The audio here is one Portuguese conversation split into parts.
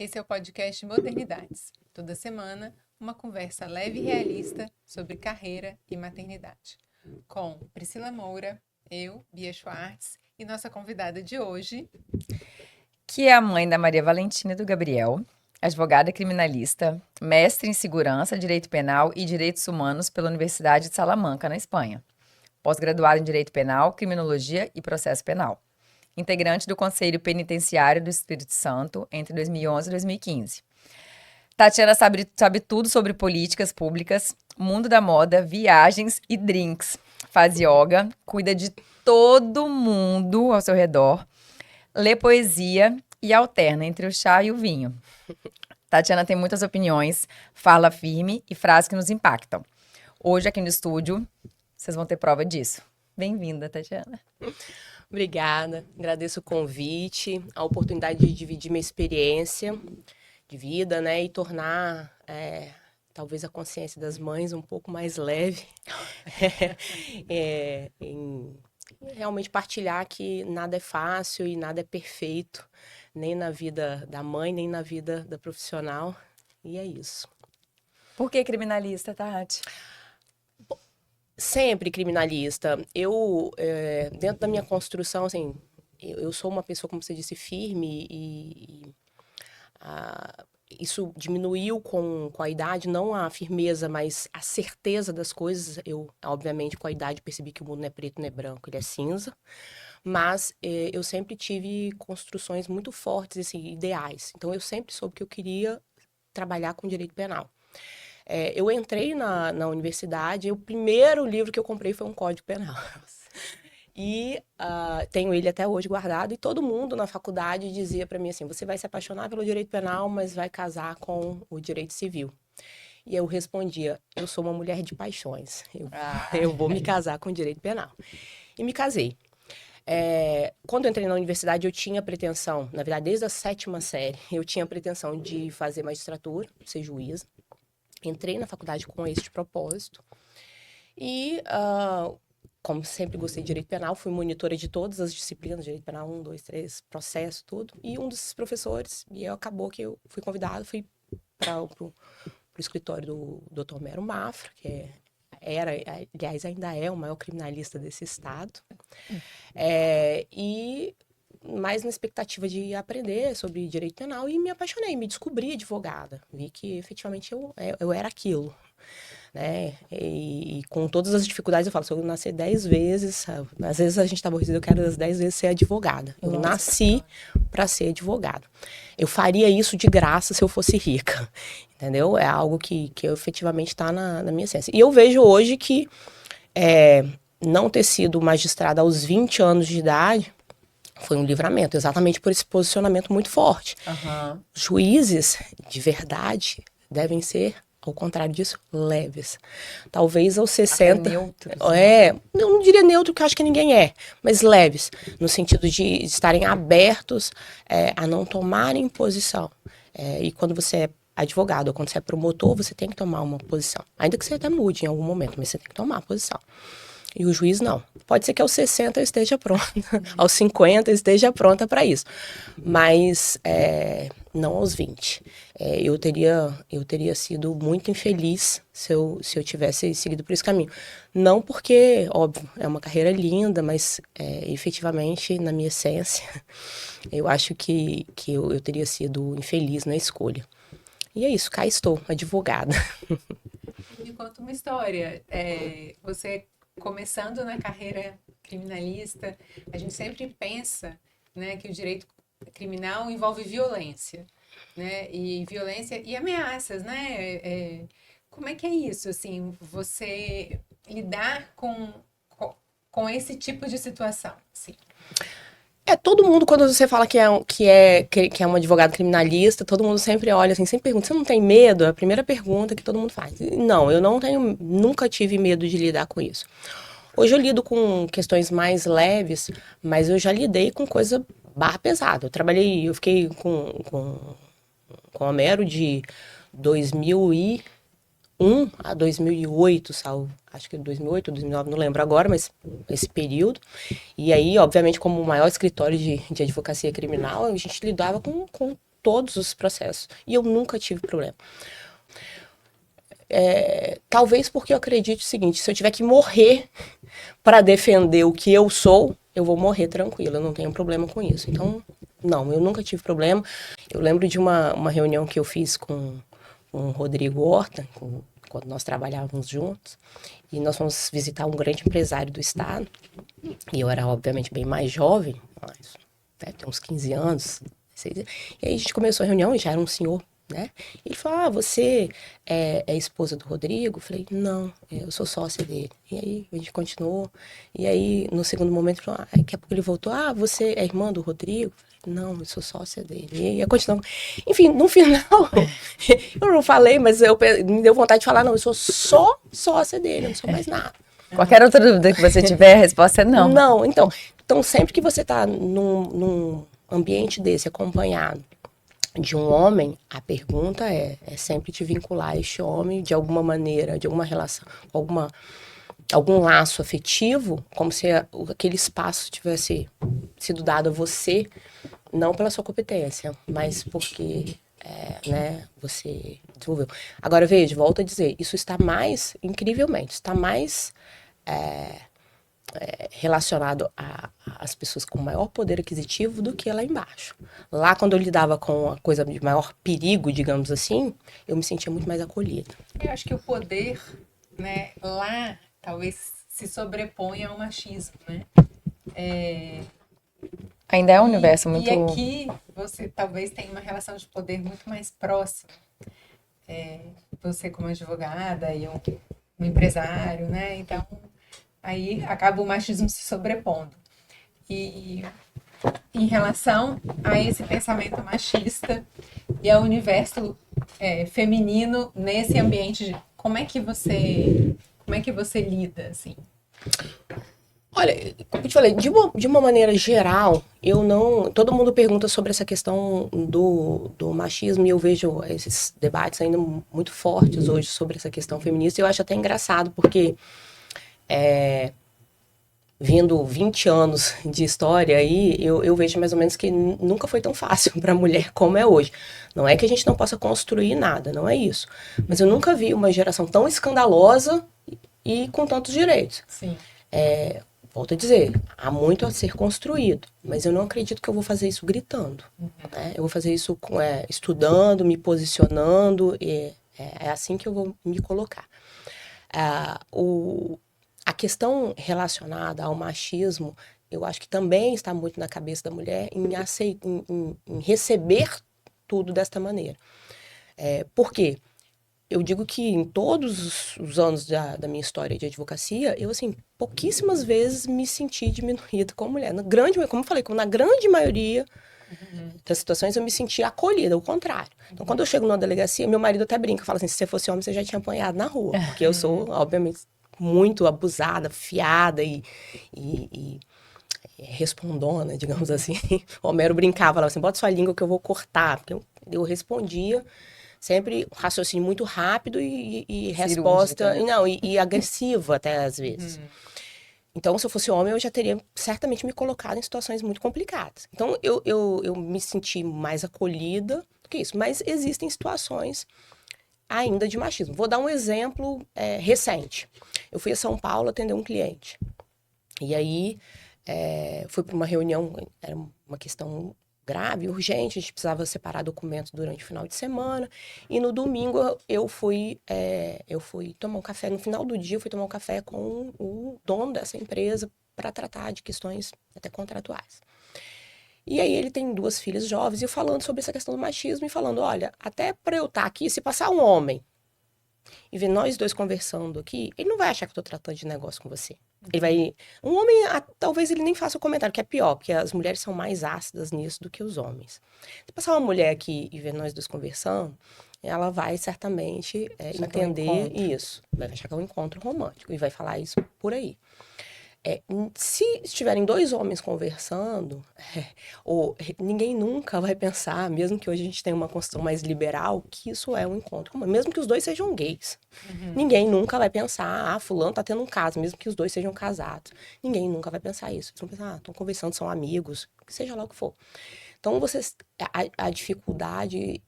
Esse é o podcast Modernidades. Toda semana, uma conversa leve e realista sobre carreira e maternidade. Com Priscila Moura, eu, Bia Schwartz, e nossa convidada de hoje, que é a mãe da Maria Valentina e do Gabriel, advogada criminalista, mestre em segurança, direito penal e direitos humanos pela Universidade de Salamanca, na Espanha. Pós-graduada em direito penal, criminologia e processo penal. Integrante do Conselho Penitenciário do Espírito Santo entre 2011 e 2015. Tatiana sabe tudo sobre políticas públicas, mundo da moda, viagens e drinks. Faz yoga, cuida de todo mundo ao seu redor, lê poesia e alterna entre o chá e o vinho. Tatiana tem muitas opiniões, fala firme e frases que nos impactam. Hoje, aqui no estúdio, vocês vão ter prova disso. Bem-vinda, Tatiana. Obrigada, agradeço o convite, a oportunidade de dividir minha experiência de vida, né, e tornar talvez a consciência das mães um pouco mais leve, em realmente partilhar que nada é fácil e nada é perfeito, nem na vida da mãe, nem na vida da profissional, e é isso. Por que criminalista, Tati? Sempre criminalista. Eu, dentro da minha construção, assim, eu sou uma pessoa, como você disse, firme e isso diminuiu com a idade, não a firmeza, mas a certeza das coisas. Eu, obviamente, com a idade percebi que o mundo não é preto, não é branco, ele é cinza. Mas eu sempre tive construções muito fortes, assim, ideais. Então, eu sempre soube que eu queria trabalhar com direito penal. Eu entrei na universidade, o primeiro livro que eu comprei foi um Código Penal. E tenho ele até hoje guardado, e todo mundo na faculdade dizia para mim assim, você vai se apaixonar pelo direito penal, mas vai casar com o direito civil. E eu respondia, eu sou uma mulher de paixões, eu vou me casar com o direito penal. E me casei. Quando eu entrei na universidade, eu tinha pretensão, na verdade, desde a 7ª série, eu tinha pretensão de fazer magistratura, ser juíza. Entrei na faculdade com este propósito e, como sempre gostei de direito penal, fui monitora de todas as disciplinas, direito penal 1, 2, 3, processo, tudo. E um desses professores, acabou que eu fui convidada, fui para o escritório do Dr. Mero Mafra, que aliás, ainda é o maior criminalista desse estado. E mais na expectativa de aprender sobre direito penal, e me apaixonei, me descobri advogada, vi que efetivamente eu era aquilo, né, e com todas as dificuldades eu falo, se eu nascer 10 vezes, às vezes a gente tá aborrecido, eu quero as 10 vezes ser advogada, eu nasci para ser advogada, eu faria isso de graça se eu fosse rica, entendeu, é algo que efetivamente está na minha essência, e eu vejo hoje que não ter sido magistrada aos 20 anos de idade foi um livramento, exatamente por esse posicionamento muito forte. Uhum. Juízes, de verdade, devem ser, ao contrário disso, leves. Talvez aos 60... neutros. Eu não diria neutro, que eu acho que ninguém é, mas leves, no sentido de estarem abertos a não tomarem posição. E quando você é advogado ou quando você é promotor, você tem que tomar uma posição. Ainda que você até mude em algum momento, mas você tem que tomar a posição. E o juiz não. Pode ser que aos 60 eu esteja pronta, aos 50 eu esteja pronta para isso. Mas não aos 20. Eu teria sido muito infeliz se eu tivesse seguido por esse caminho. Não porque, óbvio, é uma carreira linda, mas efetivamente, na minha essência, eu acho que eu teria sido infeliz na escolha. E é isso, cá estou, advogada. me conta uma história. Você começando na carreira criminalista, a gente sempre pensa, né, que o direito criminal envolve violência, né, e violência e ameaças, né? Como é que é isso, assim, você lidar com esse tipo de situação, assim? Todo mundo, quando você fala que é um advogado criminalista, todo mundo sempre olha assim, sempre pergunta, você não tem medo? É a primeira pergunta que todo mundo faz. Não, eu não tenho, nunca tive medo de lidar com isso. Hoje eu lido com questões mais leves, mas eu já lidei com coisa barra pesada. Eu fiquei com a Mero de 2001 a 2008, salvo, acho que 2008 ou 2009, não lembro agora, mas esse período. E aí, obviamente, como o maior escritório de advocacia criminal, a gente lidava com todos os processos. E eu nunca tive problema. Talvez porque eu acredito o seguinte, se eu tiver que morrer para defender o que eu sou, eu vou morrer tranquila, eu não tenho problema com isso. Então, não, eu nunca tive problema. Eu lembro de uma reunião que eu fiz com o Rodrigo Horta, quando nós trabalhávamos juntos, e nós fomos visitar um grande empresário do estado, e eu era, obviamente, bem mais jovem, mas deve ter uns 15 anos, e aí a gente começou a reunião, e já era um senhor, né? Ele falou, você é esposa do Rodrigo? Eu falei, não, eu sou sócia dele. E aí a gente continuou, e aí no segundo momento, ele falou, daqui a pouco ele voltou, você é irmã do Rodrigo? Eu falei, não, eu sou sócia dele. E aí continuamos. Enfim, no final, eu não falei, mas me deu vontade de falar, não, eu sou só sócia dele, eu não sou mais nada. Qualquer outra dúvida que você tiver, a resposta é não. Não, então sempre que você está num ambiente desse, acompanhado de um homem, a pergunta é sempre te vincular a este homem de alguma maneira, de alguma relação, algum laço afetivo, como se aquele espaço tivesse sido dado a você, não pela sua competência, mas porque né, você desenvolveu. Agora, veja, volto a dizer, isso está mais, incrivelmente, está mais relacionado às pessoas com maior poder aquisitivo do que lá embaixo. Lá, quando eu lidava com a coisa de maior perigo, digamos assim, eu me sentia muito mais acolhida. Eu acho que o poder, né, lá, talvez se sobreponha ao machismo, né? Ainda é um universo muito... E aqui, você talvez tenha uma relação de poder muito mais próxima. Você como advogada e um empresário, né? Então, aí acaba o machismo se sobrepondo. E em relação a esse pensamento machista e ao universo feminino nesse ambiente, como é que você lida, assim? Olha, como eu te falei, de uma maneira geral, eu não... Todo mundo pergunta sobre essa questão do machismo e eu vejo esses debates ainda muito fortes hoje sobre essa questão feminista e eu acho até engraçado porque vindo 20 anos de história aí, eu vejo mais ou menos que nunca foi tão fácil para a mulher como é hoje. Não é que a gente não possa construir nada, não é isso. Mas eu nunca vi uma geração tão escandalosa e com tantos direitos. Sim. Volto a dizer, há muito a ser construído, mas eu não acredito que eu vou fazer isso gritando. Né? Eu vou fazer isso estudando, me posicionando, é assim que eu vou me colocar. A questão relacionada ao machismo, eu acho que também está muito na cabeça da mulher em receber tudo desta maneira. Por quê? Eu digo que em todos os anos da minha história de advocacia, eu, assim, pouquíssimas vezes me senti diminuída como mulher. Como eu falei, na grande maioria das situações eu me senti acolhida, ao contrário. Então, quando eu chego numa delegacia, meu marido até brinca, fala assim, se você fosse homem, você já tinha apanhado na rua. Porque eu sou, obviamente, muito abusada, fiada e respondona, digamos assim. O Homero brincava, falava assim, bota sua língua que eu vou cortar. Porque eu respondia... Sempre um raciocínio muito rápido e resposta... Não, e agressiva até às vezes. Então, se eu fosse homem, eu já teria certamente me colocado em situações muito complicadas. Então, eu me senti mais acolhida do que isso. Mas existem situações ainda de machismo. Vou dar um exemplo recente. Eu fui a São Paulo atender um cliente. E aí, fui para uma reunião, era uma questão... grave, urgente, a gente precisava separar documentos durante o final de semana, e no domingo eu fui tomar um café, no final do dia eu fui tomar um café com o dono dessa empresa para tratar de questões até contratuais. E aí ele tem 2 filhas jovens, e eu falando sobre essa questão do machismo, e falando, olha, até para eu estar aqui, se passar um homem, e ver nós 2 conversando aqui, ele não vai achar que eu tô tratando de negócio com você. Ele vai... Um homem, talvez ele nem faça o comentário, que é pior, porque as mulheres são mais ácidas nisso do que os homens. Se passar uma mulher aqui e ver nós 2 conversando, ela vai certamente entender isso. Vai achar que é um encontro romântico e vai falar isso por aí. Se estiverem 2 homens conversando, ninguém nunca vai pensar, mesmo que hoje a gente tenha uma construção mais liberal, que isso é um encontro romântico, mesmo que os 2 sejam gays. Ninguém nunca vai pensar, fulano tá tendo um caso, mesmo que os 2 sejam casados. Ninguém nunca vai pensar isso. Eles vão pensar, estão conversando, são amigos, que seja lá o que for. Então, a dificuldade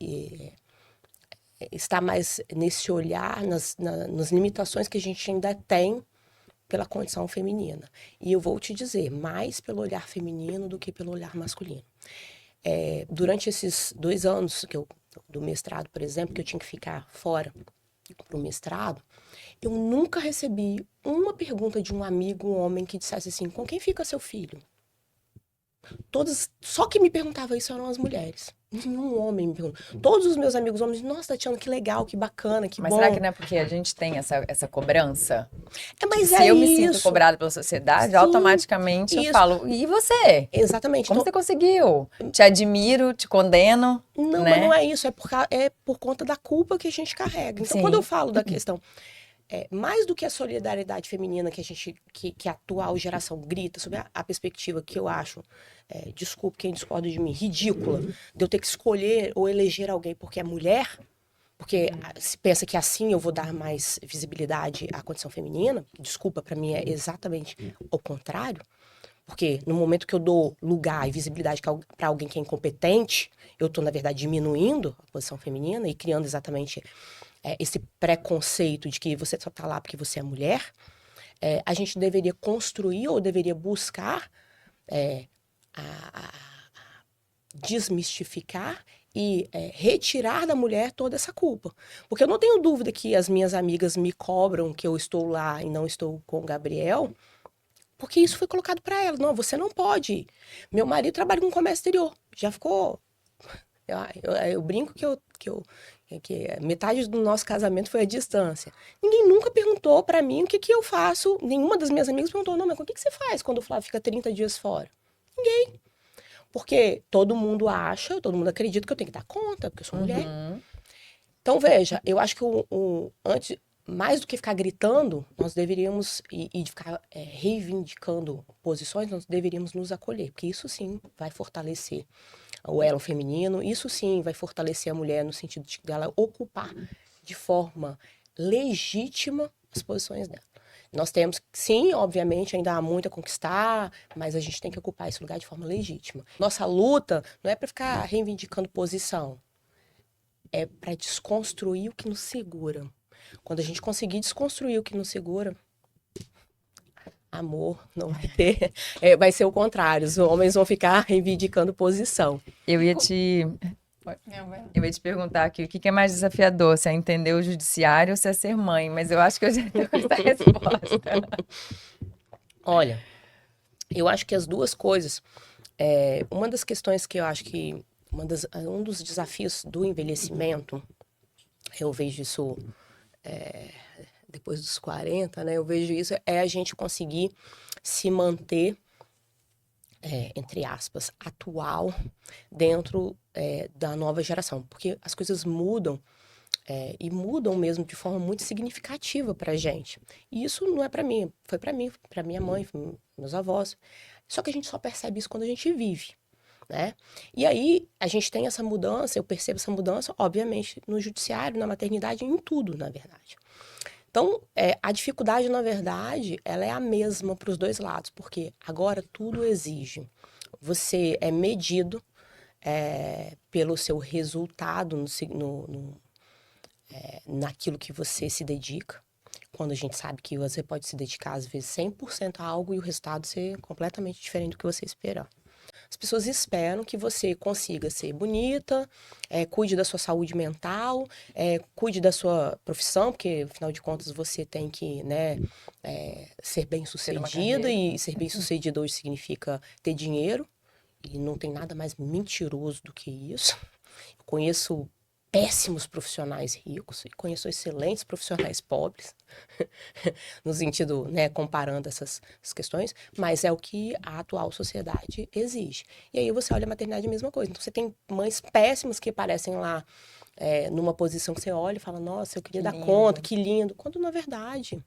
está mais nesse olhar, nas limitações que a gente ainda tem pela condição feminina. E eu vou te dizer, mais pelo olhar feminino do que pelo olhar masculino. Durante esses 2 anos do mestrado, por exemplo, que eu tinha que ficar fora para o mestrado, eu nunca recebi uma pergunta de um amigo, um homem, que dissesse assim, com quem fica seu filho? Só que me perguntava isso eram as mulheres. Nenhum homem me perguntou. Todos os meus amigos homens, nossa, Tatiana, que legal, que bacana, que Mas bom. será que não é porque a gente tem essa cobrança? Mas Se eu me sinto isso. cobrada pela sociedade, Sim, automaticamente eu isso. falo, e você? Exatamente. Como Então, você conseguiu? Te admiro, te condeno, não, né? mas não é isso, é por conta da culpa que a gente carrega. Então, Sim. quando eu falo da questão, mais do que a solidariedade feminina que a atual geração grita sobre a perspectiva que eu acho, desculpe quem discorda de mim, ridícula, de eu ter que escolher ou eleger alguém porque é mulher, porque se pensa que assim eu vou dar mais visibilidade à condição feminina, desculpa, para mim é exatamente o contrário. Porque no momento que eu dou lugar e visibilidade para alguém que é incompetente, eu estou, na verdade, diminuindo a posição feminina e criando exatamente esse preconceito de que você só está lá porque você é mulher. A gente deveria construir ou deveria buscar desmistificar e retirar da mulher toda essa culpa. Porque eu não tenho dúvida que as minhas amigas me cobram que eu estou lá e não estou com o Gabriel, porque isso foi colocado para ela. Não, você não pode ir. Meu marido trabalha com comércio exterior. Já ficou... Eu brinco que metade do nosso casamento foi à distância. Ninguém nunca perguntou para mim o que eu faço. Nenhuma das minhas amigas perguntou, não, mas o que você faz quando o Flávio fica 30 dias fora? Ninguém. Porque todo mundo acredita que eu tenho que dar conta, porque eu sou mulher. Então, veja, eu acho que antes, mais do que ficar gritando, nós deveríamos, e de ficar reivindicando posições, nós deveríamos nos acolher, porque isso sim vai fortalecer o elo feminino, isso sim vai fortalecer a mulher no sentido de dela ocupar de forma legítima as posições dela. Nós temos, sim, obviamente, ainda há muito a conquistar, mas a gente tem que ocupar esse lugar de forma legítima. Nossa luta não é para ficar reivindicando posição, é para desconstruir o que nos segura. Quando a gente conseguir desconstruir o que nos segura, amor não vai ter. Vai ser o contrário, os homens vão ficar reivindicando posição. Eu ia te perguntar aqui, o que é mais desafiador? Se é entender o judiciário ou se é ser mãe? Mas eu acho que eu já tenho essa resposta. Olha, eu acho que as duas coisas... uma das questões que eu acho que... um dos desafios do envelhecimento, eu vejo isso... depois dos 40, né? Eu vejo isso, a gente conseguir se manter, entre aspas, atual dentro da nova geração. Porque as coisas mudam, e mudam mesmo de forma muito significativa pra gente. E isso não é pra mim, foi pra mim, pra minha mãe, meus avós. Só que a gente só percebe isso quando a gente vive, né? E aí, a gente tem essa mudança, eu percebo essa mudança, obviamente, no judiciário, na maternidade, em tudo, na verdade. Então, a dificuldade, na verdade, ela é a mesma para os dois lados, porque agora tudo exige. Você é medido pelo seu resultado naquilo que você se dedica, quando a gente sabe que você pode se dedicar, às vezes, 100% a algo e o resultado ser completamente diferente do que você esperar. As pessoas esperam que você consiga ser bonita, cuide da sua saúde mental, cuide da sua profissão, porque, afinal de contas, você tem que, né, ser bem-sucedida, e ser bem-sucedida hoje significa ter dinheiro, e não tem nada mais mentiroso do que isso. Eu conheço péssimos profissionais ricos e conheço excelentes profissionais pobres, no sentido, né, comparando essas questões, mas é o que a atual sociedade exige. E aí você olha a maternidade, a mesma coisa. Então você tem mães péssimas que aparecem lá numa posição que você olha e fala, nossa, eu queria dar conta, que lindo, quando na verdade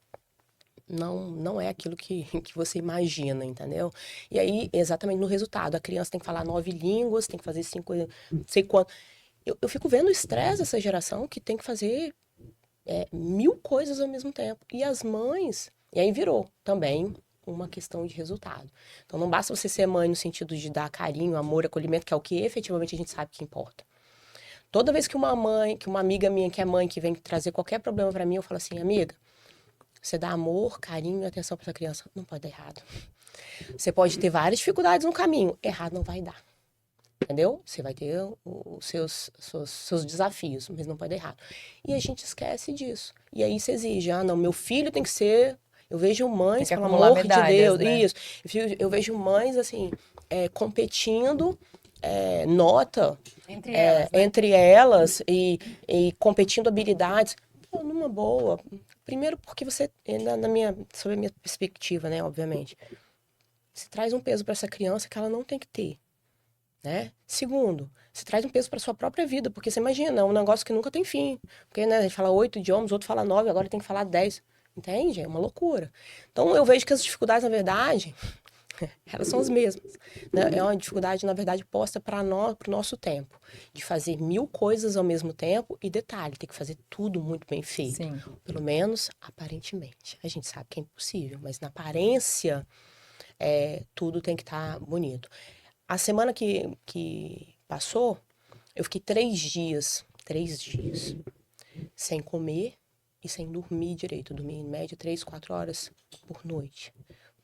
não é aquilo que você imagina, entendeu? E aí, exatamente no resultado, a criança tem que falar 9 línguas, tem que fazer 5, não sei quanto. Eu fico vendo o estresse dessa geração que tem que fazer 1000 coisas ao mesmo tempo. E as mães... E aí virou também uma questão de resultado. Então, não basta você ser mãe no sentido de dar carinho, amor, acolhimento, que é o que efetivamente a gente sabe que importa. Toda vez que uma amiga minha que é mãe, que vem trazer qualquer problema pra mim, eu falo assim, amiga, você dá amor, carinho e atenção pra essa criança, não pode dar errado. Você pode ter várias dificuldades no caminho, errado não vai dar. Entendeu? Você vai ter os seus desafios, mas não pode dar errado. E a gente esquece disso. E aí se exige, não, meu filho tem que ser... Eu vejo mães, pelo amor de Deus, né? isso. Eu vejo mães, assim, competindo, nota entre elas e competindo habilidades. Pô, numa boa. Primeiro porque você, sob a minha perspectiva, né, obviamente, você traz um peso para essa criança que ela não tem que ter. Né? Segundo, você traz um peso para sua própria vida, porque você imagina, é um negócio que nunca tem fim. Porque, né, a gente fala 8 idiomas, outro fala 9, agora tem que falar 10. Entende? É uma loucura. Então, eu vejo que as dificuldades, na verdade, elas são as mesmas. Né? É uma dificuldade, na verdade, posta para o nosso tempo. De fazer 1000 coisas ao mesmo tempo e, detalhe, tem que fazer tudo muito bem feito. Sim. Pelo menos, aparentemente. A gente sabe que é impossível, mas na aparência, tudo tem que estar bonito. A semana que passou, eu fiquei 3 dias, sem comer e sem dormir direito. Eu dormi em média 3, 4 horas por noite,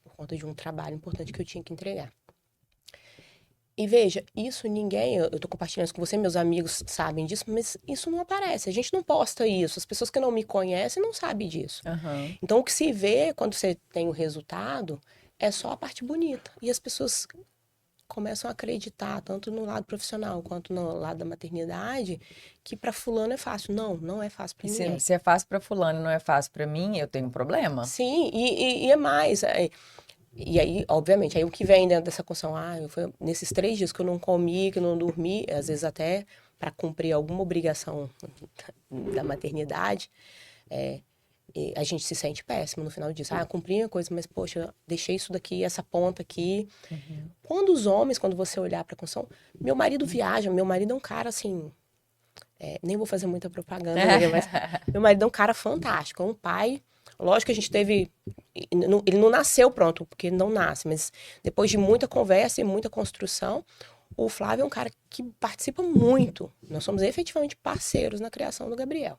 por conta de um trabalho importante que eu tinha que entregar. E veja, isso eu tô compartilhando isso com você, meus amigos sabem disso, mas isso não aparece, a gente não posta isso, as pessoas que não me conhecem não sabem disso. Uhum. Então, o que se vê quando você tem o resultado é só a parte bonita. E as pessoas começam a acreditar, tanto no lado profissional quanto no lado da maternidade, que para fulano é fácil. Não, não é fácil para ninguém. Se é fácil para fulano e não é fácil para mim, eu tenho um problema. Sim, e é mais. E aí, obviamente, aí o que vem dentro dessa construção, foi nesses 3 dias que eu não comi, que eu não dormi, às vezes até para cumprir alguma obrigação da maternidade, e a gente se sente péssimo no final disso. Cumpri uma coisa, mas, poxa, deixei isso daqui, essa ponta aqui. Uhum. Quando você olhar para a construção... Meu marido viaja, meu marido é um cara, assim... nem vou fazer muita propaganda dele, mas... Meu marido é um cara fantástico, é um pai... Lógico que a gente teve... Ele não nasceu pronto, porque ele não nasce, mas depois de muita conversa e muita construção, o Flávio é um cara que participa muito. Nós somos efetivamente parceiros na criação do Gabriel.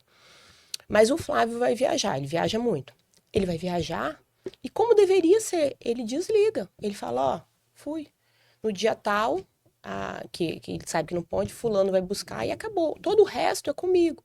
Mas o Flávio vai viajar, ele viaja muito. Ele vai viajar e como deveria ser, ele desliga. Ele fala, fui. No dia tal, que ele sabe que não pode, fulano vai buscar e acabou. Todo o resto é comigo.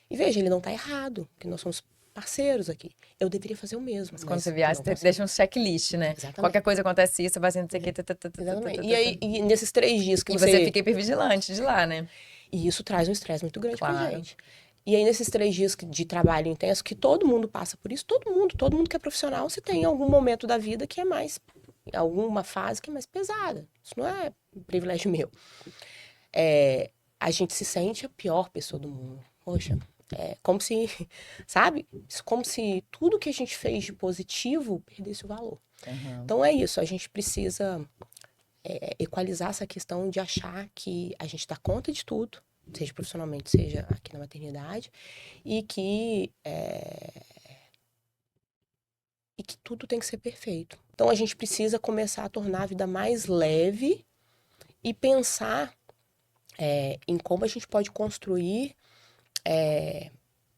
E veja, ele não tá errado, porque nós somos parceiros aqui. Eu deveria fazer o mesmo. Mas quando você viaja, você deixa um checklist, né? Exatamente. Qualquer coisa acontece isso, você vai sendo... Exatamente. E aí, nesses 3 dias que você fica hipervigilante de lá, né? E isso traz um estresse muito grande pra gente. E aí, nesses 3 dias de trabalho intenso, que todo mundo passa por isso, todo mundo que é profissional, você tem algum momento da vida que é mais, alguma fase que é mais pesada. Isso não é um privilégio meu. A gente se sente a pior pessoa do mundo. Poxa, como se, sabe? Como se tudo que a gente fez de positivo perdesse o valor. Uhum. Então é isso, a gente precisa equalizar essa questão de achar que a gente dá conta de tudo, seja profissionalmente, seja aqui na maternidade, e que tudo tem que ser perfeito. Então, a gente precisa começar a tornar a vida mais leve e pensar em como a gente pode construir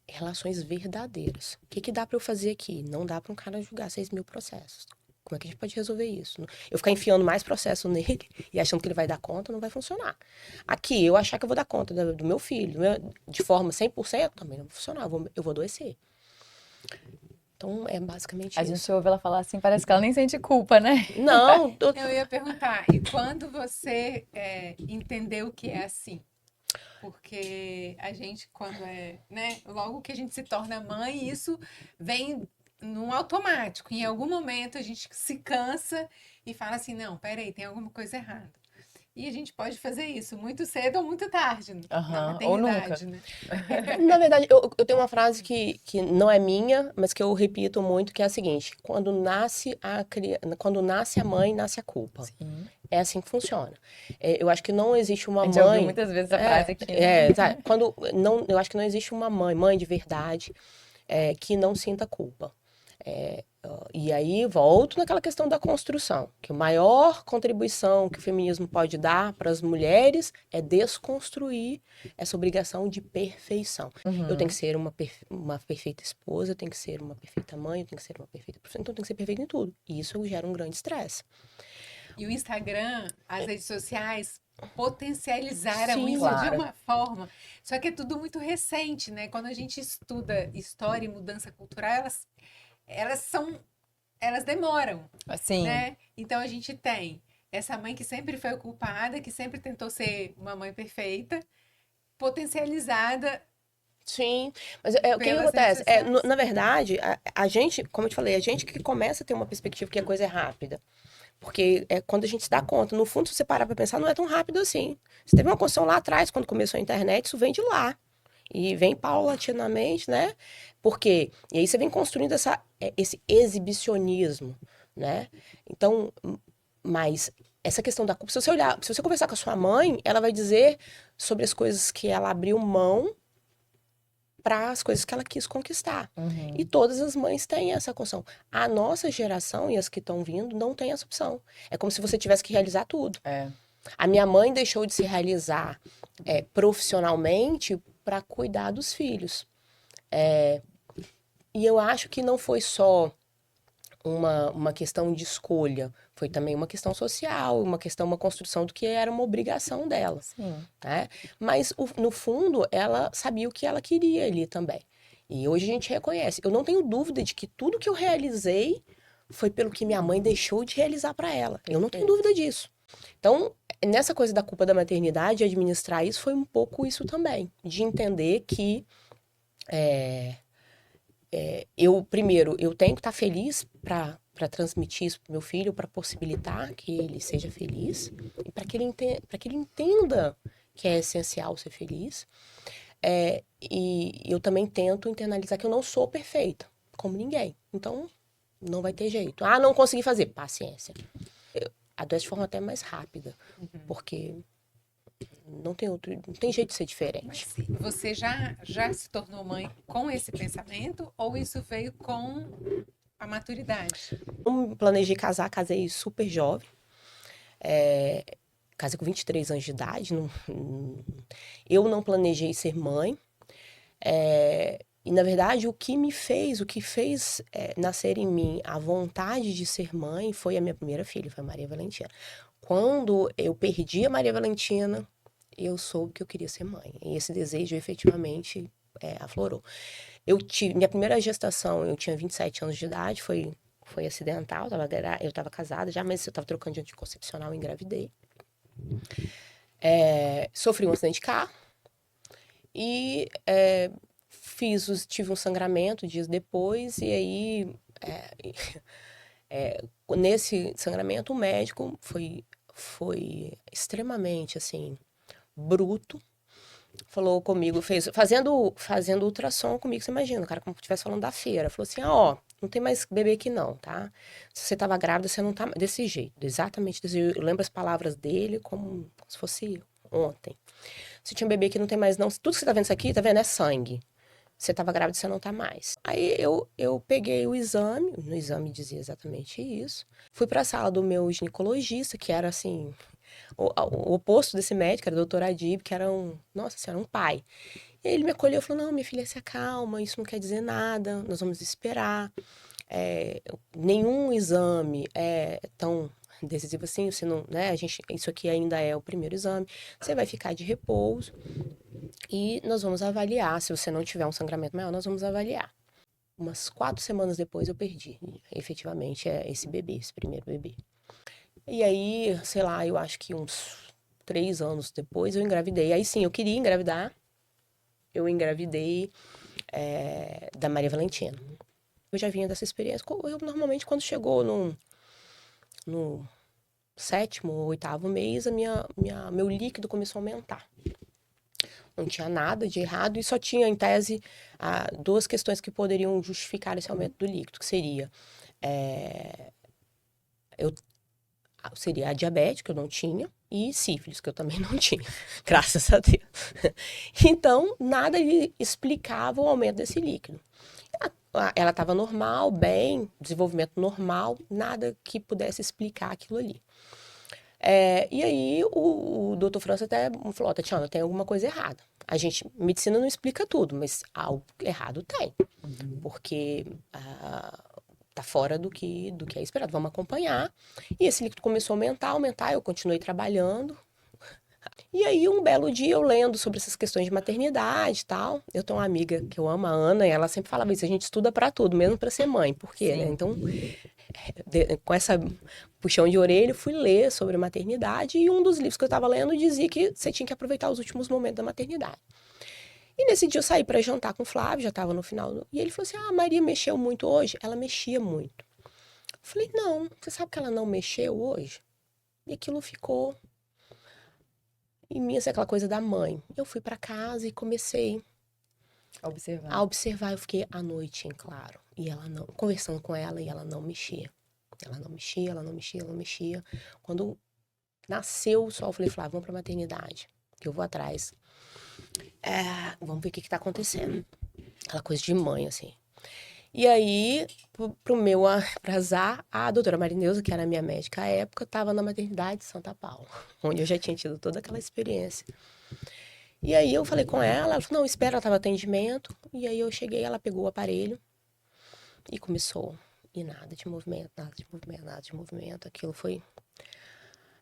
relações verdadeiras. O que dá para eu fazer aqui? Não dá para um cara julgar 6.000 processos. Como é que a gente pode resolver isso? Eu ficar enfiando mais processo nele e achando que ele vai dar conta, não vai funcionar. Aqui, eu achar que eu vou dar conta do meu filho, de forma 100%, também não vai funcionar, eu vou adoecer. Então, é basicamente isso. A gente ouve ela falar assim, parece que ela nem sente culpa, né? Não. Eu ia perguntar, e quando você entendeu que é assim? Porque a gente, quando né, logo que a gente se torna mãe, isso vem num automático. Em algum momento a gente se cansa e fala assim, não, peraí, tem alguma coisa errada. E a gente pode fazer isso muito cedo ou muito tarde, na maternidade, ou nunca. né? Na verdade, eu tenho uma frase que não é minha, mas que eu repito muito, que é a seguinte: quando nasce a mãe, nasce a culpa. Sim. É assim que funciona. Eu acho que não existe uma mãe... A gente já ouviu muitas vezes a frase aqui. Sabe? Eu acho que não existe uma mãe de verdade, que não sinta culpa. E aí volto naquela questão da construção, que a maior contribuição que o feminismo pode dar para as mulheres é desconstruir essa obrigação de perfeição. Eu tenho que ser uma perfeita esposa, eu tenho que ser uma perfeita mãe, eu tenho que ser uma perfeita profissional, então eu tenho que ser perfeita em tudo. E isso gera um grande estresse. E o Instagram, as redes sociais potencializaram Sim, isso claro. de uma forma. Só que é tudo muito recente, né? Quando a gente estuda história e mudança cultural, elas demoram, Assim, né? Então a gente tem essa mãe que sempre foi ocupada, que sempre tentou ser uma mãe perfeita, potencializada sim, mas o que que pelas redes acontece? sociais. Na verdade, a gente, como eu te falei, a gente que começa a ter uma perspectiva que a coisa é rápida. Porque é quando a gente se dá conta, no fundo, se você parar pra pensar, não é tão rápido assim. Você teve uma construção lá atrás, quando começou a internet, isso vem de lá. E vem paulatinamente, né? Porque, e aí você vem construindo esse exibicionismo, né? Então, mas essa questão da culpa, se você olhar, se você conversar com a sua mãe, ela vai dizer sobre as coisas que ela abriu mão para as coisas que ela quis conquistar. E todas as mães têm essa construção. A nossa geração e as que estão vindo não tem essa opção. É como se você tivesse que realizar tudo. é. A minha mãe deixou de se realizar profissionalmente para cuidar dos filhos. E eu acho que não foi só uma questão de escolha, foi também uma questão social, uma construção do que era uma obrigação dela. Sim. Né? Mas, no fundo, ela sabia o que ela queria ali também. E hoje a gente reconhece. Eu não tenho dúvida de que tudo que eu realizei foi pelo que minha mãe deixou de realizar para ela. Eu não tenho dúvida disso. Então, nessa coisa da culpa da maternidade, administrar isso foi um pouco isso também. De entender que primeiro, eu tenho que estar feliz para transmitir isso para meu filho, para possibilitar que ele seja feliz e para que ele entenda que é essencial ser feliz. E eu também tento internalizar que eu não sou perfeita, como ninguém. Então, não vai ter jeito. Ah, não consegui fazer. Paciência. Eu adoeço de forma até mais rápida, porque não tem jeito de ser diferente. Você já se tornou mãe com esse pensamento ou isso veio com a maturidade? Não planejei casar, casei super jovem. Casei com 23 anos de idade. Eu não planejei ser mãe. E, na verdade, o que fez nascer em mim a vontade de ser mãe foi a minha primeira filha, foi a Maria Valentina. Quando eu perdi a Maria Valentina, eu soube que eu queria ser mãe. E esse desejo efetivamente aflorou. Minha primeira gestação, eu tinha 27 anos de idade, foi acidental, eu estava casada já, mas eu estava trocando de anticoncepcional e engravidei. Sofri um acidente de carro e tive um sangramento dias depois, e aí nesse sangramento o médico foi extremamente assim bruto. Falou comigo, fazendo ultrassom comigo, você imagina, o cara como se estivesse falando da feira. Falou assim, não tem mais bebê aqui não, tá? Se você tava grávida, você não tá desse jeito, exatamente desse jeito. Eu lembro as palavras dele como se fosse ontem. Se tinha bebê que não tem mais não, tudo que você tá vendo isso aqui, tá vendo, é sangue. Você tava grávida, você não tá mais. Aí eu peguei o exame, no exame dizia exatamente isso. Fui pra sala do meu ginecologista, que era assim, o oposto desse médico, era o doutor Adib, que era nossa senhora, um pai. E aí ele me acolheu e falou, não, minha filha, se acalma, isso não quer dizer nada, nós vamos esperar. Nenhum exame é tão decisivo assim, você não, né, isso aqui ainda é o primeiro exame. Você vai ficar de repouso e nós vamos avaliar, se você não tiver um sangramento maior, nós vamos avaliar. Umas 4 semanas depois eu perdi, efetivamente, esse primeiro bebê. E aí, sei lá, eu acho que uns 3 anos depois eu engravidei. Aí sim, eu queria engravidar. Eu engravidei da Maria Valentina. Eu já vinha dessa experiência. Eu normalmente, quando chegou no 7º ou 8º mês, meu líquido começou a aumentar. Não tinha nada de errado e só tinha, em tese, 2 questões que poderiam justificar esse aumento do líquido, que seria seria a diabetes, que eu não tinha, e sífilis, que eu também não tinha, graças a Deus. Então, nada explicava o aumento desse líquido. ela estava normal, bem, desenvolvimento normal, nada que pudesse explicar aquilo ali. E aí o doutor França até falou, Tatiana, tem alguma coisa errada. Medicina não explica tudo, mas algo errado tem. Porque tá fora do que é esperado. Vamos acompanhar. E esse líquido começou a aumentar, eu continuei trabalhando. E aí, um belo dia, eu lendo sobre essas questões de maternidade e tal. Eu tenho uma amiga que eu amo, a Ana, e ela sempre falava isso, a gente estuda pra tudo, mesmo pra ser mãe. Por quê, né? Então, com essa puxão de orelha, eu fui ler sobre maternidade e um dos livros que eu estava lendo dizia que você tinha que aproveitar os últimos momentos da maternidade. E nesse dia eu saí para jantar com o Flávio, já estava no final. E ele falou assim: a Maria mexeu muito hoje? Ela mexia muito. Eu falei: não, você sabe que ela não mexeu hoje? E aquilo ficou em mim, assim, aquela coisa da mãe. Eu fui para casa e comecei a observar. Eu fiquei à noite em claro. E ela não, conversando com ela, e ela não mexia. Ela não mexia, ela não mexia, ela não mexia. Quando nasceu o sol, eu falei: Flávio, vamos pra maternidade, que eu vou atrás. Vamos ver o que tá acontecendo. Aquela coisa de mãe, assim. E aí, pro meu azar, a doutora Marineuza, que era a minha médica à época, estava na maternidade de Santa Paula, onde eu já tinha tido toda aquela experiência. E aí eu falei com ela falou, não, espera, ela estava atendimento. E aí eu cheguei, ela pegou o aparelho e começou. E nada de movimento, nada de movimento, nada de movimento. Aquilo foi...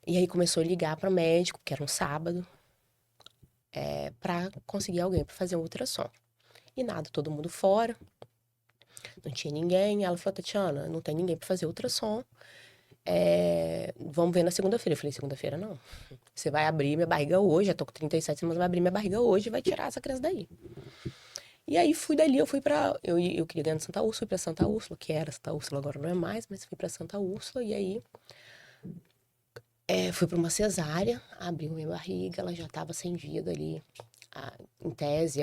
E aí começou a ligar para o médico, que era um sábado, para conseguir alguém para fazer um ultrassom. E nada, todo mundo fora. Não tinha ninguém. Ela falou: Tatiana, não tem ninguém para fazer ultrassom. Vamos ver na segunda-feira. Eu falei: segunda-feira não. Você vai abrir minha barriga hoje. Já tô com 37 semanas, vai abrir minha barriga hoje e vai tirar essa criança daí. E aí fui dali, eu fui pra. Eu queria ganhar no Santa Úrsula, fui pra Santa Úrsula, que era Santa Úrsula, agora não é mais, mas fui pra Santa Úrsula. E aí fui pra uma cesárea, abriu minha barriga, ela já tava sem vida ali. Em tese,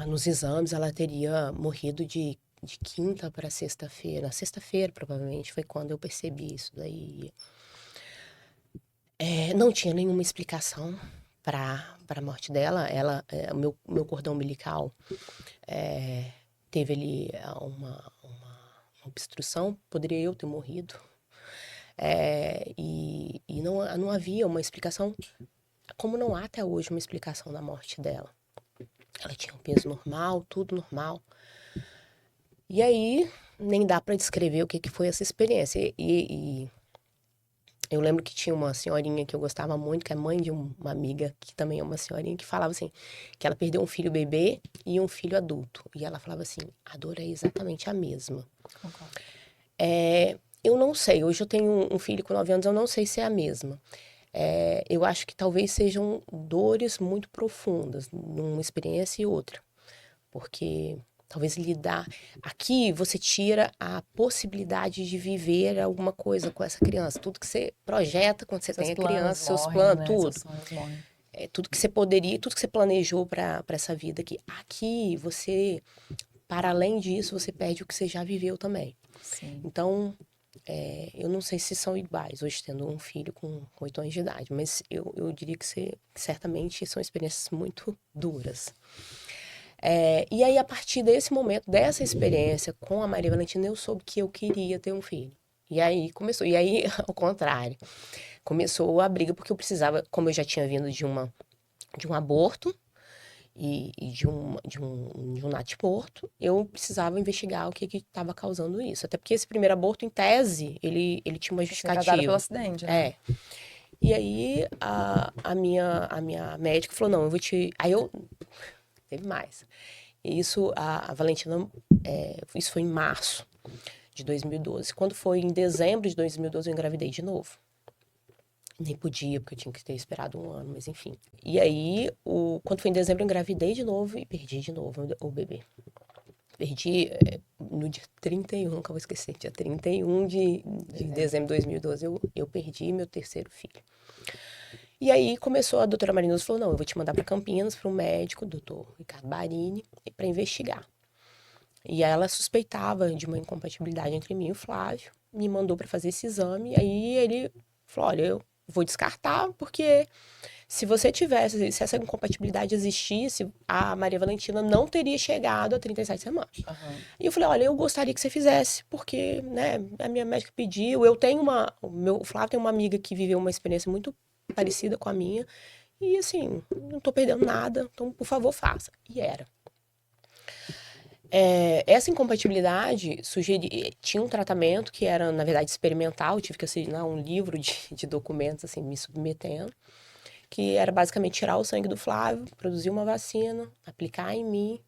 nos exames, ela teria morrido de quinta para sexta-feira. Na sexta-feira, provavelmente, foi quando eu percebi isso daí. Não tinha nenhuma explicação para a morte dela. O meu cordão umbilical teve ali uma obstrução. Poderia eu ter morrido. E não havia uma explicação, como não há até hoje uma explicação da morte dela. Ela tinha um peso normal, tudo normal. E aí, nem dá para descrever o que foi essa experiência. E eu lembro que tinha uma senhorinha que eu gostava muito, que é mãe de uma amiga, que também é uma senhorinha, que falava assim, que ela perdeu um filho bebê e um filho adulto. E ela falava assim, a dor é exatamente a mesma. Concordo. Eu não sei, hoje eu tenho um filho com 9 anos, eu não sei se é a mesma. Eu acho que talvez sejam dores muito profundas, numa experiência e outra. Porque talvez lidar... Aqui você tira a possibilidade de viver alguma coisa com essa criança. Tudo que você projeta quando você tem a criança, seus planos, tudo. Seus sonhos morrem. Tudo que você poderia, tudo que você planejou para essa vida aqui. Aqui você, para além disso, você perde o que você já viveu também. Sim. Então, eu não sei se são iguais, hoje tendo um filho com 8 anos de idade, mas eu diria que certamente são experiências muito duras. E aí, a partir desse momento, dessa experiência com a Maria Valentina, eu soube que eu queria ter um filho. E aí começou. E aí, ao contrário, começou a briga, porque eu precisava, como eu já tinha vindo de um aborto e de um natimorto, eu precisava investigar o que estava causando isso. Até porque esse primeiro aborto, em tese, ele tinha uma justificativa. Pelo acidente, né? E aí, a minha médica falou, não, eu vou te... Aí eu... Teve mais. E isso, a Valentina, isso foi em março de 2012. Quando foi em dezembro de 2012, eu engravidei de novo. Nem podia, porque eu tinha que ter esperado um ano, mas enfim. E aí, quando foi em dezembro, eu engravidei de novo e perdi de novo o bebê. Perdi no dia 31, nunca vou esquecer, dia 31 de dezembro de 2012, eu perdi meu terceiro filho. E aí começou, a doutora Marinuso falou, não, eu vou te mandar para Campinas, para um médico, doutor Ricardo Barini, para investigar. E ela suspeitava de uma incompatibilidade entre mim e o Flávio, me mandou para fazer esse exame, e aí ele falou, olha, eu vou descartar, porque se você tivesse, se essa incompatibilidade existisse, a Maria Valentina não teria chegado a 37 semanas. E eu falei, olha, eu gostaria que você fizesse, porque, né, a minha médica pediu, o Flávio tem uma amiga que viveu uma experiência muito parecida com a minha, e assim, não tô perdendo nada, então, por favor, faça. E era. Essa incompatibilidade tinha um tratamento que era, na verdade, experimental, eu tive que assinar um livro de documentos, assim, me submetendo, que era basicamente tirar o sangue do Flávio, produzir uma vacina, aplicar em mim,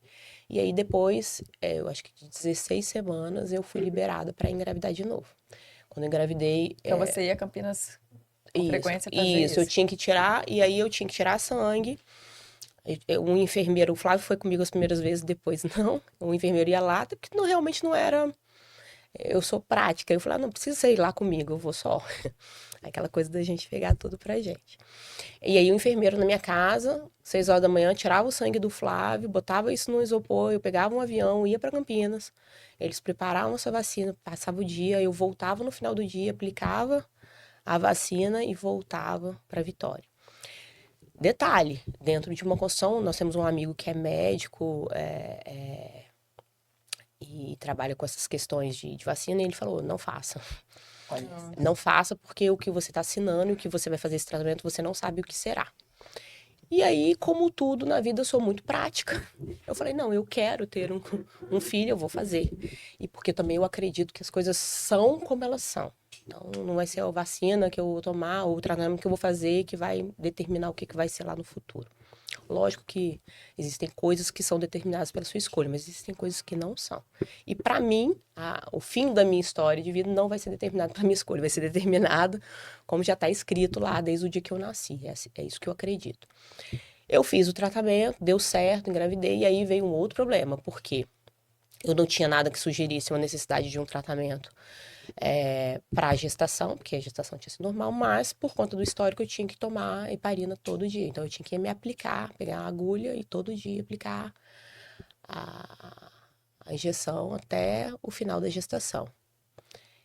e aí depois, eu acho que de 16 semanas, eu fui liberada para engravidar de novo. Quando eu engravidei... Então você ia a Campinas com frequência fazer Isso, eu tinha que tirar, e aí eu tinha que tirar sangue. Um enfermeiro, o Flávio foi comigo as primeiras vezes, depois não. O enfermeiro ia lá, porque realmente não era... Eu sou prática. Eu falei, não precisa ir lá comigo, eu vou só. Aquela coisa da gente pegar tudo pra gente. E aí o enfermeiro na minha casa, 6 horas da manhã, tirava o sangue do Flávio, botava isso no isopor, eu pegava um avião, ia para Campinas. Eles preparavam essa vacina, passava o dia, eu voltava no final do dia, aplicava a vacina e voltava para Vitória. Detalhe, dentro de uma construção, nós temos um amigo que é médico e trabalha com essas questões de vacina, e ele falou, não faça. Não faça, porque o que você está assinando e o que você vai fazer esse tratamento, você não sabe o que será. E aí, como tudo na vida, eu sou muito prática. Eu falei, não, eu quero ter um filho, eu vou fazer. E porque também eu acredito que as coisas são como elas são. Então, não vai ser a vacina que eu vou tomar ou o tratamento que eu vou fazer que vai determinar o que vai ser lá no futuro. Lógico que existem coisas que são determinadas pela sua escolha, mas existem coisas que não são. E para mim, o fim da minha história de vida não vai ser determinado pela minha escolha, vai ser determinado como já está escrito lá desde o dia que eu nasci. É isso que eu acredito. Eu fiz o tratamento, deu certo, engravidei, e aí veio um outro problema, porque eu não tinha nada que sugerisse uma necessidade de um tratamento para a gestação, porque a gestação tinha sido normal, mas por conta do histórico eu tinha que tomar heparina todo dia. Então eu tinha que me aplicar, pegar a agulha e todo dia aplicar a injeção até o final da gestação.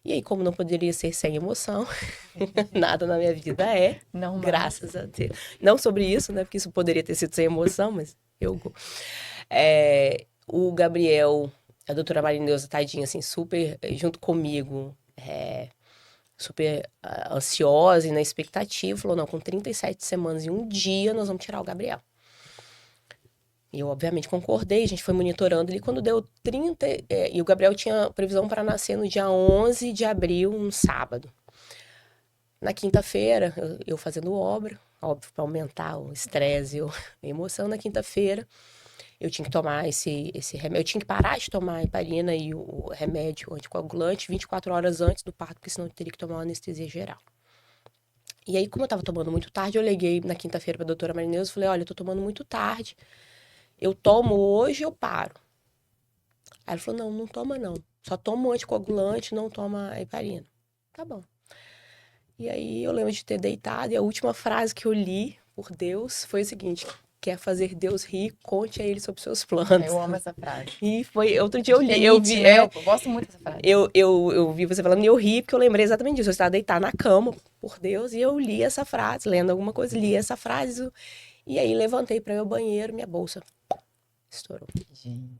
E aí, como não poderia ser sem emoção, nada na minha vida Não, graças a Deus. Não sobre isso, né? Porque isso poderia ter sido sem emoção, mas eu... o Gabriel, a doutora Marineuza, tadinha, assim, super junto comigo, super ansiosa e na expectativa, falou, não, com 37 semanas e um dia nós vamos tirar o Gabriel. E eu, obviamente, concordei, a gente foi monitorando ele. Quando deu 30... e o Gabriel tinha previsão para nascer no dia 11 de abril, um sábado. Na quinta-feira, eu fazendo obra, óbvio, para aumentar o estresse e a emoção, na quinta-feira, eu tinha que tomar esse remédio. Eu tinha que parar de tomar a heparina e o remédio anticoagulante 24 horas antes do parto, porque senão eu teria que tomar uma anestesia geral. E aí, como eu estava tomando muito tarde, eu liguei na quinta-feira para a doutora Marineuza e falei, olha, eu tô tomando muito tarde. Eu tomo hoje, eu paro. Aí ela falou, não toma não. Só toma o anticoagulante, não toma a heparina. Tá bom. E aí eu lembro de ter deitado e a última frase que eu li, por Deus, foi o seguinte, quer fazer Deus rir, conte a ele sobre seus planos. Eu amo essa frase. E foi, outro dia eu li, eu vi, né? Eu gosto muito dessa frase. Eu vi você falando e eu ri porque eu lembrei exatamente disso. Eu estava deitada na cama, por Deus, e eu li essa frase, lendo alguma coisa, li essa frase. E aí levantei para ir ao banheiro, minha bolsa estourou. Gente.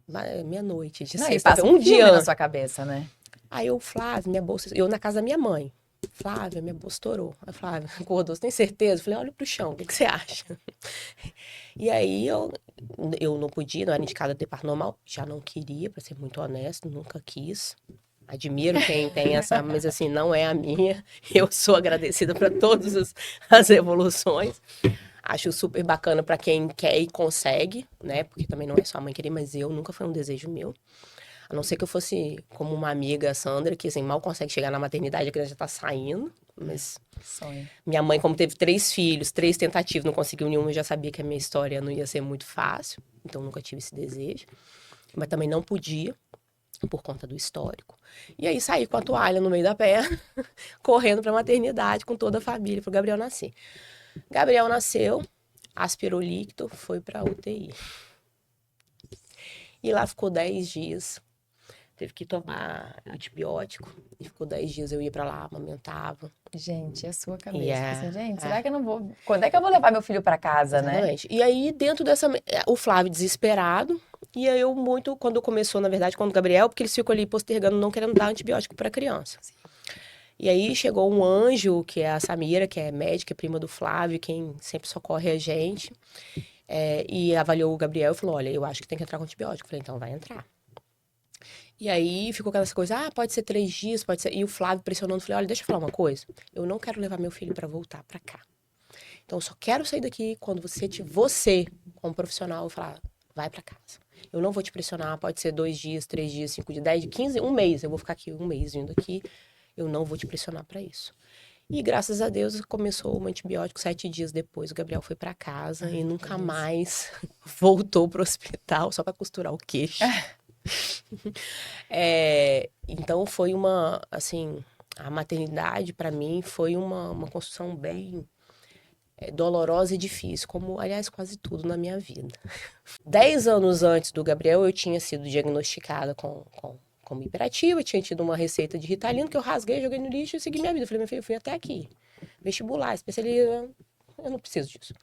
Meia-noite de Não, sexta-feira, um dia na sua cabeça, né? Aí eu, Flávia, minha bolsa... Eu na casa da minha mãe. Flávia, minha bolsa estourou. Aí Flávia acordou, você tem certeza? Eu falei, olha pro chão, o que você acha? E aí eu não podia, não era indicada ter parto normal. Já não queria, pra ser muito honesto, nunca quis. Admiro quem tem essa, mas assim, não é a minha. Eu sou agradecida para todas as evoluções. Acho super bacana para quem quer e consegue, né? Porque também não é só a mãe querer, mas nunca foi um desejo meu. A não ser que eu fosse como uma amiga, a Sandra, que assim, mal consegue chegar na maternidade, a criança já tá saindo. Mas sonho. Minha mãe, como teve 3 filhos, 3 tentativas, não conseguiu nenhuma, eu já sabia que a minha história não ia ser muito fácil. Então, nunca tive esse desejo. Mas também não podia, por conta do histórico. E aí, saí com a toalha no meio da perna, correndo pra maternidade com toda a família, pro Gabriel nascer. Gabriel nasceu, aspirou líquido, foi pra UTI. E lá ficou 10 dias. teve que tomar antibiótico. E ficou 10 dias, eu ia pra lá, amamentava. Gente, é a sua cabeça. Yeah, Assim, gente, será que eu não vou... Quando é que eu vou levar meu filho pra casa, né? Exatamente. E aí, dentro dessa... O Flávio desesperado. E aí, eu muito... Quando começou, na verdade, quando o Gabriel... Porque eles ficam ali postergando, não querendo dar antibiótico pra criança. E aí, chegou um anjo, que é a Samira, que é médica, prima do Flávio, quem sempre socorre a gente. E avaliou o Gabriel e falou, olha, eu acho que tem que entrar com antibiótico. Eu falei, então vai entrar. E aí, ficou aquela coisa, pode ser 3 dias, pode ser... E o Flávio pressionando, falei, olha, deixa eu falar uma coisa. Eu não quero levar meu filho pra voltar pra cá. Então, eu só quero sair daqui quando você, como profissional, falar, vai pra casa. Eu não vou te pressionar, pode ser 2 dias, 3 dias, 5 dias, 10, 15, um mês. Eu vou ficar aqui um mês vindo aqui. Eu não vou te pressionar pra isso. E graças a Deus começou o antibiótico 7 dias depois. O Gabriel foi pra casa e nunca mais voltou pro hospital só pra costurar o queixo. Então foi assim, a maternidade pra mim foi uma construção bem dolorosa e difícil, como, aliás, quase tudo na minha vida. 10 anos antes do Gabriel, eu tinha sido diagnosticada como hiperativa, tinha tido uma receita de Ritalina que eu rasguei, joguei no lixo e segui minha vida. Eu falei, meu filho, eu fui até aqui. Vestibular, especialista, eu não preciso disso.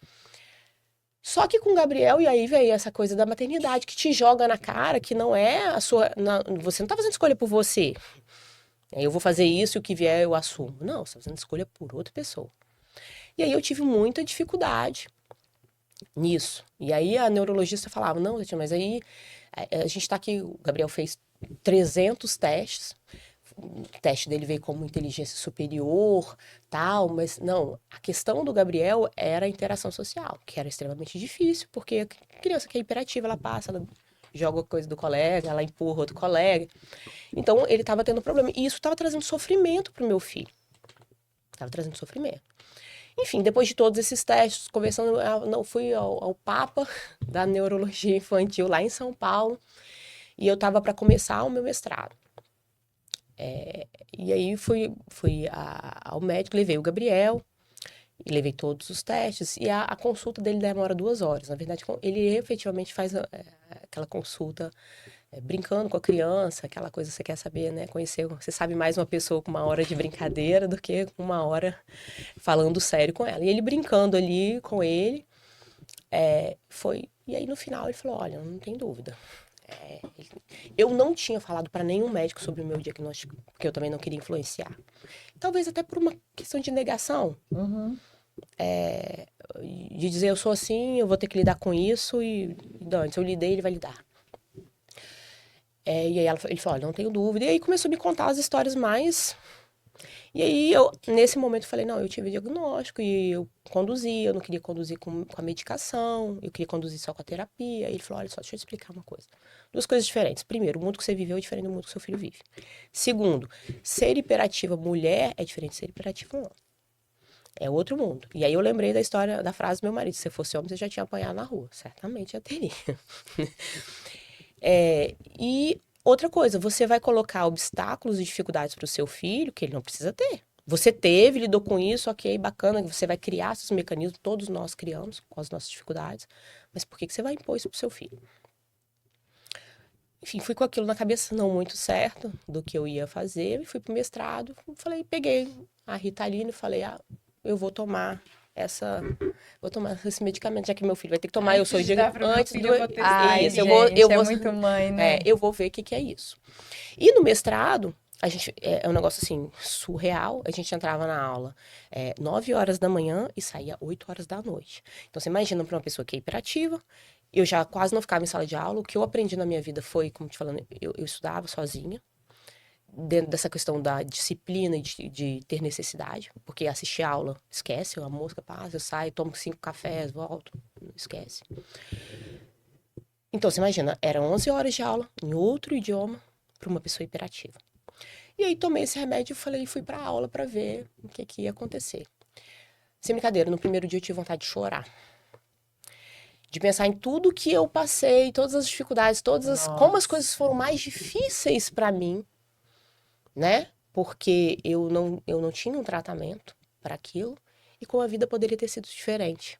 Só que com o Gabriel, e aí veio essa coisa da maternidade, que te joga na cara, que não é a sua... você não tá fazendo escolha por você. Eu vou fazer isso e o que vier eu assumo. Não, você tá fazendo escolha por outra pessoa. E aí eu tive muita dificuldade nisso. E aí a neurologista falava, não, mas aí a gente tá aqui, o Gabriel fez 300 testes, o teste dele veio como inteligência superior, tal, mas não, a questão do Gabriel era a interação social, que era extremamente difícil, porque a criança que é hiperativa, ela passa, ela joga coisa do colega, ela empurra outro colega. Então ele estava tendo problema, e isso estava trazendo sofrimento pro meu filho. Estava trazendo sofrimento. Enfim, depois de todos esses testes, conversando, eu fui ao Papa da Neurologia Infantil lá em São Paulo, e eu estava para começar o meu mestrado. E aí fui ao médico, levei o Gabriel, e levei todos os testes, e a consulta dele demora 2 horas. Na verdade, ele efetivamente faz aquela consulta brincando com a criança, aquela coisa que você quer saber, né? Conhecer, você sabe mais uma pessoa com 1 hora de brincadeira do que com 1 hora falando sério com ela. E ele brincando ali com ele, foi... E aí no final ele falou, olha, não tem dúvida. Eu não tinha falado para nenhum médico sobre o meu diagnóstico, porque eu também não queria influenciar. Talvez até por uma questão de negação. De dizer, eu sou assim, eu vou ter que lidar com isso, e antes eu lidei, ele vai lidar. E aí ele falou, olha, não tenho dúvida. E aí começou a me contar as histórias mais... E aí eu, nesse momento, falei, não, eu tive diagnóstico e eu conduzi, eu não queria conduzir com a medicação, eu queria conduzir só com a terapia. E ele falou, olha só, deixa eu te explicar uma coisa. 2 coisas diferentes. Primeiro, o mundo que você viveu é diferente do mundo que seu filho vive. Segundo, ser hiperativa mulher é diferente de ser hiperativa homem. É outro mundo. E aí eu lembrei da história, da frase do meu marido, se você fosse homem, você já tinha apanhado na rua. Certamente já teria. E outra coisa, você vai colocar obstáculos e dificuldades para o seu filho que ele não precisa ter. Você teve, lidou com isso, ok, bacana, você vai criar seus mecanismos, todos nós criamos com as nossas dificuldades, mas por que você vai impor isso para o seu filho? Enfim, fui com aquilo na cabeça não muito certo do que eu ia fazer, e fui pro mestrado, peguei a Ritalina e falei, eu vou tomar esse medicamento, já que meu filho vai ter que tomar, eu sou antes do... Ai, isso, gente, eu vou muito mãe, né? eu vou ver o que é isso. E no mestrado, a gente, é um negócio assim, surreal, a gente entrava na aula 9 horas da manhã e saía 8 horas da noite. Então você imagina para uma pessoa que é hiperativa, eu já quase não ficava em sala de aula, o que eu aprendi na minha vida foi, como te falando, eu estudava sozinha, dentro dessa questão da disciplina e de ter necessidade, porque assistir a aula, esquece, a mosca passa, eu saio, tomo 5 cafés, volto, esquece. Então, você imagina, eram 11 horas de aula, em outro idioma, para uma pessoa hiperativa. E aí, tomei esse remédio e fui pra aula para ver o que ia acontecer. Sem brincadeira, no primeiro dia eu tive vontade de chorar. De pensar em tudo que eu passei, todas as dificuldades, como as coisas foram mais difíceis para mim, né? Porque eu não tinha um tratamento para aquilo e como a vida poderia ter sido diferente.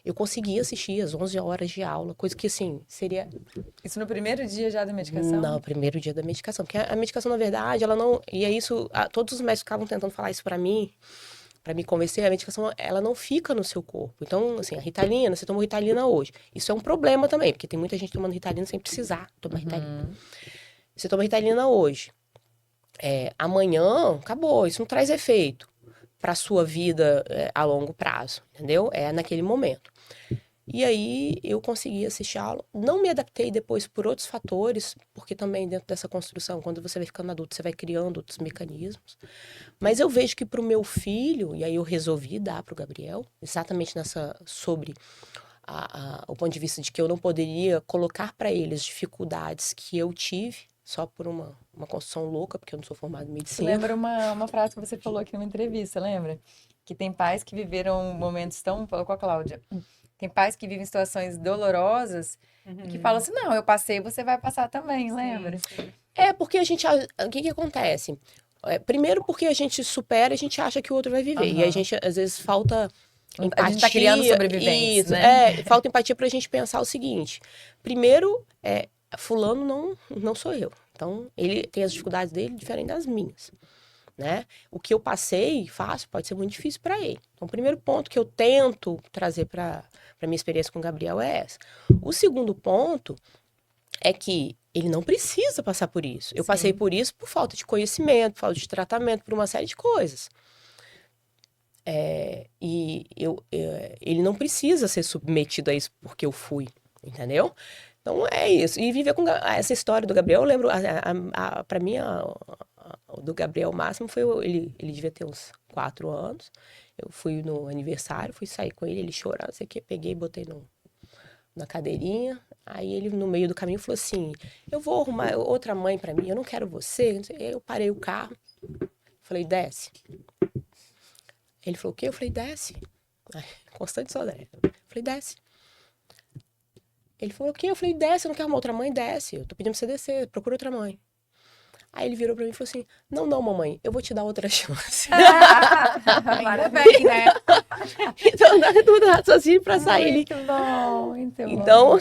Eu consegui assistir às 11 horas de aula, coisa que, assim, seria... Isso no primeiro dia já da medicação? Não, primeiro dia da medicação. Porque a medicação, na verdade, ela não... E é isso, todos os médicos ficavam tentando falar isso pra mim, pra me convencer, a medicação, ela não fica no seu corpo. Então, assim, a Ritalina, você tomou Ritalina hoje. Isso é um problema também, porque tem muita gente tomando Ritalina sem precisar tomar Ritalina. Você toma Ritalina hoje. Amanhã, acabou, isso não traz efeito para a sua vida a longo prazo, entendeu? É naquele momento. E aí eu consegui assistir a aula, não me adaptei depois por outros fatores, porque também dentro dessa construção, quando você vai ficando adulto, você vai criando outros mecanismos. Mas eu vejo que para o meu filho, e aí eu resolvi dar para o Gabriel, exatamente sobre o ponto de vista de que eu não poderia colocar para ele as dificuldades que eu tive, só por uma construção louca, porque eu não sou formada em medicina. Lembra uma frase que você falou aqui numa entrevista, lembra? Que tem pais que viveram momentos tão... Falou com a Cláudia. Tem pais que vivem situações dolorosas e que falam assim, não, eu passei, você vai passar também, lembra? Porque o que acontece? Primeiro porque a gente supera, a gente acha que o outro vai viver. E a gente, às vezes, falta empatia. A gente tá criando sobreviventes, né? Falta empatia pra gente pensar o seguinte. Primeiro, fulano não sou eu. Então, ele tem as dificuldades dele diferente das minhas, né? O que eu passei, faço, pode ser muito difícil para ele. Então, o primeiro ponto que eu tento trazer para minha experiência com o Gabriel é essa. O segundo ponto é que ele não precisa passar por isso. Eu passei por isso por falta de conhecimento, por falta de tratamento, por uma série de coisas. Ele não precisa ser submetido a isso porque eu fui, entendeu? Então é isso. E viver com essa história do Gabriel, eu lembro, para mim, do Gabriel máximo foi, ele devia ter uns 4 anos. Eu fui no aniversário, fui sair com ele chorando, sei que, peguei e botei na cadeirinha. Aí ele, no meio do caminho, falou assim, eu vou arrumar outra mãe para mim, eu não quero você. Eu parei o carro, falei, desce. Ele falou, o quê? Eu falei, desce. Constante Sodré. Falei, desce. Ele falou, o quê? Eu falei, desce, eu não quero uma outra mãe, desce. Eu tô pedindo pra você descer, procura outra mãe. Aí ele virou pra mim e falou assim, não, mamãe, eu vou te dar outra chance. Ainda bem, né? Então, dá tudo raciocínio pra sair. Muito bom, muito bom. Então,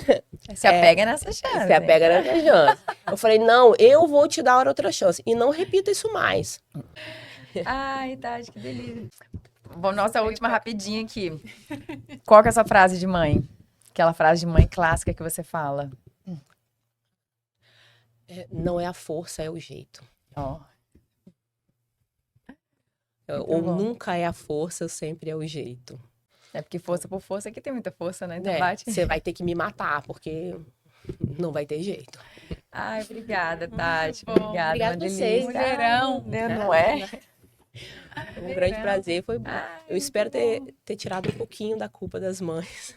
se apega nessa chance. Se apega nessa chance. Eu falei, não, eu vou te dar outra chance. E não repita isso mais. Ai, Tati, que delícia. Bom, nossa última rapidinha aqui. Qual que é a sua frase de mãe? Aquela frase de mãe clássica que você fala. Não é a força, é o jeito. Ó. Ou nunca é a força, sempre é o jeito. É porque força por força aqui tem muita força, né? Então bate. Você vai ter que me matar, porque não vai ter jeito. Ai, obrigada, Tati. Muito bom. Obrigada, Obrigada a vocês. Mulherão. Não é? Um grande prazer. Foi bom. Eu espero ter tirado um pouquinho da culpa das mães.